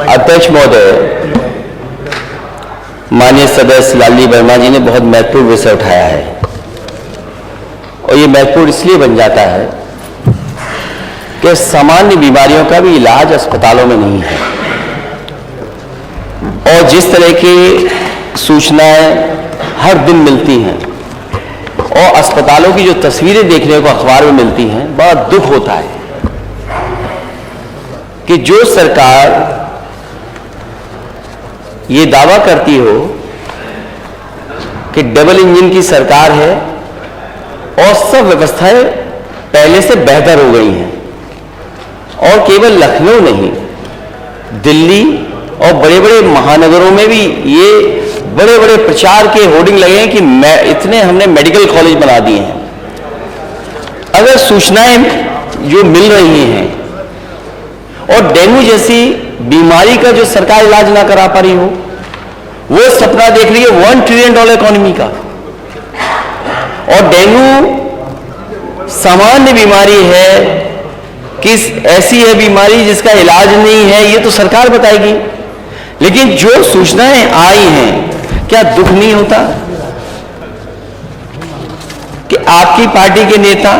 अध्यक्ष महोदय, माननीय सदस्य लालजी वर्मा जी ने बहुत महत्वपूर्ण विषय उठाया है और ये महत्वपूर्ण इसलिए बन जाता है कि सामान्य बीमारियों का भी इलाज अस्पतालों में नहीं है और जिस तरह की सूचनाएं हर दिन मिलती हैं और अस्पतालों की जो तस्वीरें देखने को अखबार में मिलती हैं, बड़ा दुख होता है कि जो सरकार ये दावा करती हो कि डबल इंजन की सरकार है और सब व्यवस्थाएं पहले से बेहतर हो गई हैं और केवल लखनऊ नहीं, दिल्ली और बड़े बड़े महानगरों में भी ये बड़े बड़े प्रचार के होर्डिंग लगे हैं कि इतने हमने मेडिकल कॉलेज बना दिए हैं। अगर सूचनाएं जो मिल रही हैं और डेंगू जैसी बीमारी का जो सरकार इलाज ना करा पा रही हो, वो सपना देख रही है $1 ट्रिलियन इकोनॉमी का, और डेंगू सामान्य बीमारी है कि ऐसी है बीमारी जिसका इलाज नहीं है, ये तो सरकार बताएगी। लेकिन जो सूचनाएं आई हैं, क्या दुख नहीं होता कि आपकी पार्टी के नेता,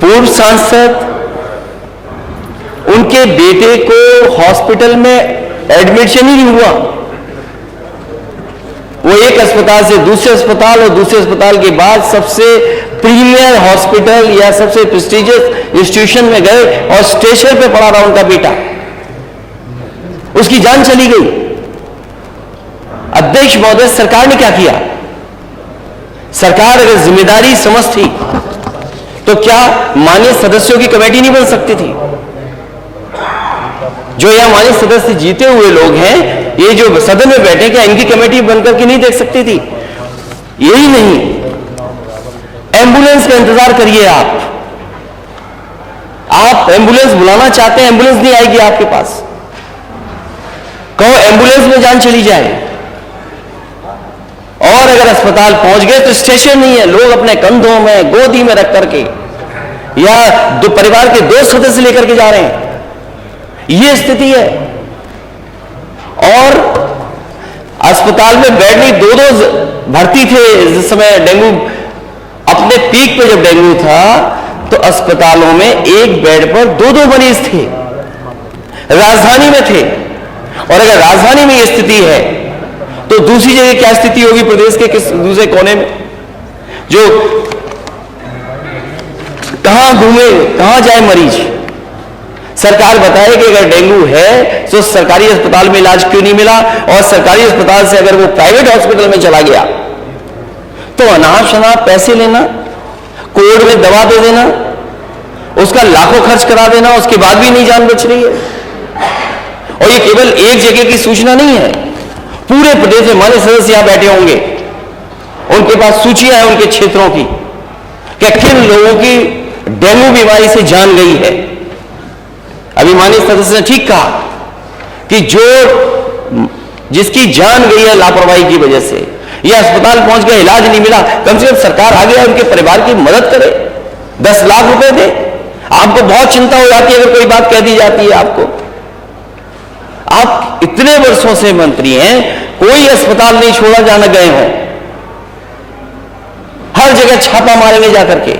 पूर्व सांसद, उनके बेटे को हॉस्पिटल में एडमिशन ही नहीं हुआ, वो एक अस्पताल से दूसरे अस्पताल और दूसरे अस्पताल के बाद सबसे प्रीमियर हॉस्पिटल या सबसे प्रेस्टिजियस इंस्टीट्यूशन में गए और स्टेशन पे पड़ा रहा उनका बेटा, उसकी जान चली गई। अध्यक्ष महोदय, सरकार ने क्या किया? सरकार अगर जिम्मेदारी समझती तो क्या माननीय सदस्यों की कमेटी नहीं बन सकती थी? जो यहां माननीय सदस्य जीते हुए लोग हैं, ये जो सदन में बैठे, क्या इनकी कमेटी बनकर के नहीं देख सकती थी? यही नहीं, एम्बुलेंस का इंतजार करिए। आप एम्बुलेंस बुलाना चाहते हैं, एम्बुलेंस नहीं आएगी आपके पास। कहो एम्बुलेंस में जान चली जाए, और अगर अस्पताल पहुंच गए तो स्टेशन नहीं है, लोग अपने कंधों में गोदी में रख करके या दो परिवार के 2 सदस्य लेकर के जा रहे हैं, ये स्थिति है। और अस्पताल में बेड नहीं, 2-2 भर्ती थे जिस समय डेंगू अपने पीक पे, जब डेंगू था तो अस्पतालों में एक बेड पर 2-2 मरीज थे, राजधानी में थे। और अगर राजधानी में यह स्थिति है तो दूसरी जगह क्या स्थिति होगी प्रदेश के किस दूसरे कोने में? जो कहां घूमे, कहां जाए मरीज? सरकार बताए कि अगर डेंगू है तो सरकारी अस्पताल में इलाज क्यों नहीं मिला, और सरकारी अस्पताल से अगर वो प्राइवेट हॉस्पिटल में चला गया तो अनाप शनाप पैसे लेना, कोर्ट में दवा दे देना, उसका लाखों खर्च करा देना, उसके बाद भी नहीं जान बच रही है। और ये केवल एक जगह की सूचना नहीं है, पूरे प्रदेश में माननीय सदस्य यहां बैठे होंगे, उनके पास सूचियां हैं उनके क्षेत्रों की कि किन लोगों की डेंगू बीमारी से जान गई है। अभी माननीय सदस्य ने ठीक कहा कि जो जिसकी जान गई है लापरवाही की वजह से, यह अस्पताल पहुंच गया, इलाज नहीं मिला, कम से कम सरकार आ गया उनके परिवार की मदद करे, 10 लाख रुपए दे। आपको बहुत चिंता हो जाती है अगर कोई बात कह दी जाती है आपको। आप इतने वर्षों से मंत्री हैं, कोई अस्पताल नहीं छोड़ा जाना गए हो, हर जगह छापा मारेंगे जाकर के।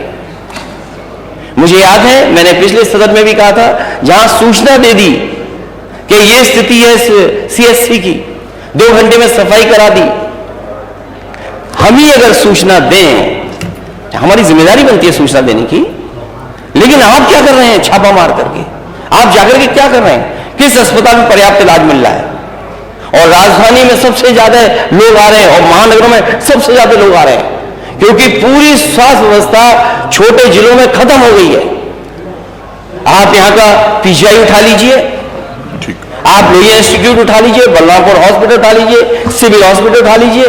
मुझे याद है मैंने पिछले सदन में भी कहा था, जहां सूचना दे दी कि यह स्थिति है सीएससी की, 2 घंटे में सफाई करा दी। हम ही अगर सूचना दें, हमारी जिम्मेदारी बनती है सूचना देने की, लेकिन आप क्या कर रहे हैं छापा मार करके? आप जाकर के क्या कर रहे हैं? किस अस्पताल में पर्याप्त इलाज मिल रहा है? और राजधानी में सबसे ज्यादा लोग आ रहे हैं और महानगरों में सबसे ज्यादा लोग आ रहे हैं, क्योंकि पूरी स्वास्थ्य व्यवस्था छोटे जिलों में खत्म हो गई है। आप यहां का पीजीआई उठा लीजिए, आप लोहिया इंस्टीट्यूट उठा लीजिए, बलरामपुर हॉस्पिटल उठा लीजिए, सिविल हॉस्पिटल उठा लीजिए,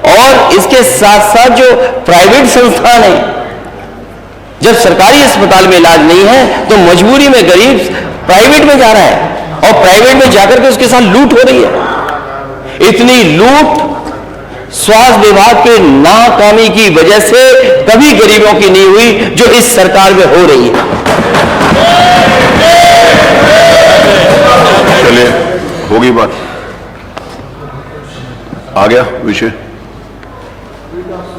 और इसके साथ साथ जो प्राइवेट संस्थान है, जब सरकारी अस्पताल में इलाज नहीं है तो मजबूरी में गरीब प्राइवेट में जा रहा है, और प्राइवेट में जाकर के उसके साथ लूट हो रही है। इतनी लूट स्वास्थ्य विभाग के नाकामी की वजह से कभी गरीबों की नहीं हुई जो इस सरकार में हो रही है। आ गया विषय,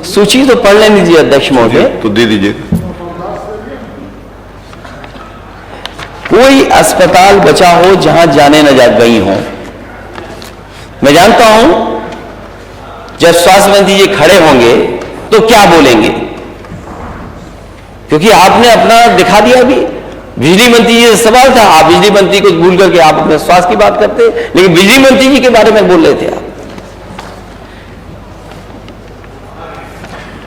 सूची तो पढ़ लेनी दीजिए अध्यक्ष महोदय। तो दे दीजिए। कोई अस्पताल बचा हो जहां जाने न जा गई हो। मैं जानता हूं जब स्वास्थ्य मंत्री जी खड़े होंगे तो क्या बोलेंगे, क्योंकि आपने अपना दिखा दिया। अभी बिजली मंत्री जी से सवाल था, आप बिजली मंत्री को भूल करके आप अपने स्वास्थ्य की बात करते, लेकिन बिजली मंत्री जी के बारे में बोल रहे थे आप।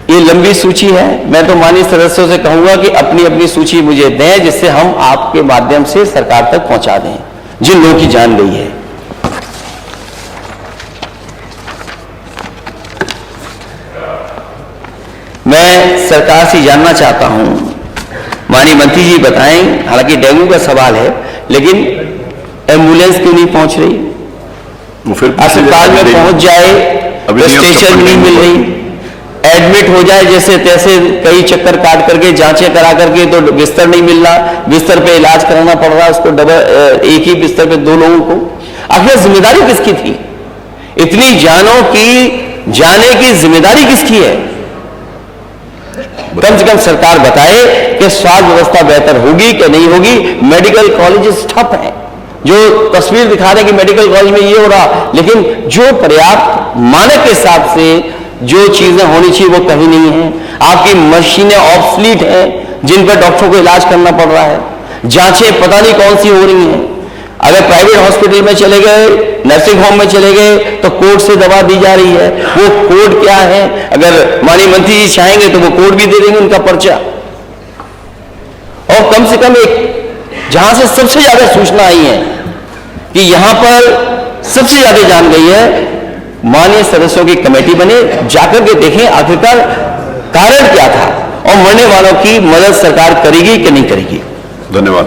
ये लंबी सूची है। मैं तो माननीय सदस्यों से कहूंगा कि अपनी अपनी सूची मुझे दें, जिससे हम आपके माध्यम से सरकार तक पहुंचा दें जिन लोगों की जान गई है। मैं सरकार से जानना चाहता हूं, माननीय मंत्री जी बताएं, हालांकि डेंगू का सवाल है, लेकिन एम्बुलेंस क्यों नहीं पहुंच रही? वो फिर अस्पताल में पहुंच जाए तो स्टेशन नहीं मिल रही, एडमिट हो जाए जैसे तैसे कई चक्कर काट करके जांचें करा करके तो बिस्तर नहीं मिल रहा, बिस्तर पे इलाज कराना पड़ रहा है उसको, एक ही बिस्तर पे 2 लोगों को। आखिर जिम्मेदारी किसकी थी? इतनी जानों की जाने की जिम्मेदारी किसकी है? कम से कम सरकार बताए कि स्वास्थ्य व्यवस्था बेहतर होगी कि नहीं होगी। मेडिकल कॉलेजेस ठप हैं, जो तस्वीर दिखा रहे हैं कि मेडिकल कॉलेज में ये हो रहा, लेकिन जो पर्याप्त मानक के हिसाब से जो चीजें होनी चाहिए वो कहीं नहीं है। आपकी मशीनें ऑब्सलीट हैं जिन पर डॉक्टरों को इलाज करना पड़ रहा है, जांचें पता नहीं कौन सी हो रही हैं। अगर प्राइवेट हॉस्पिटल में चले गए, नर्सिंग होम में चले गए तो कोर्ट से दवा दी जा रही है। वो कोड क्या है? अगर माननीय मंत्री जी चाहेंगे तो वो कोड भी दे देंगे, उनका पर्चा। और कम से कम एक जहां से सबसे ज्यादा सूचना आई है कि यहां पर सबसे ज्यादा जान गई है, माननीय सदस्यों की कमेटी बने, जाकर के देखें आखिरकार कारण क्या था और मरने वालों की मदद सरकार करेगी कि नहीं करेगी। धन्यवाद।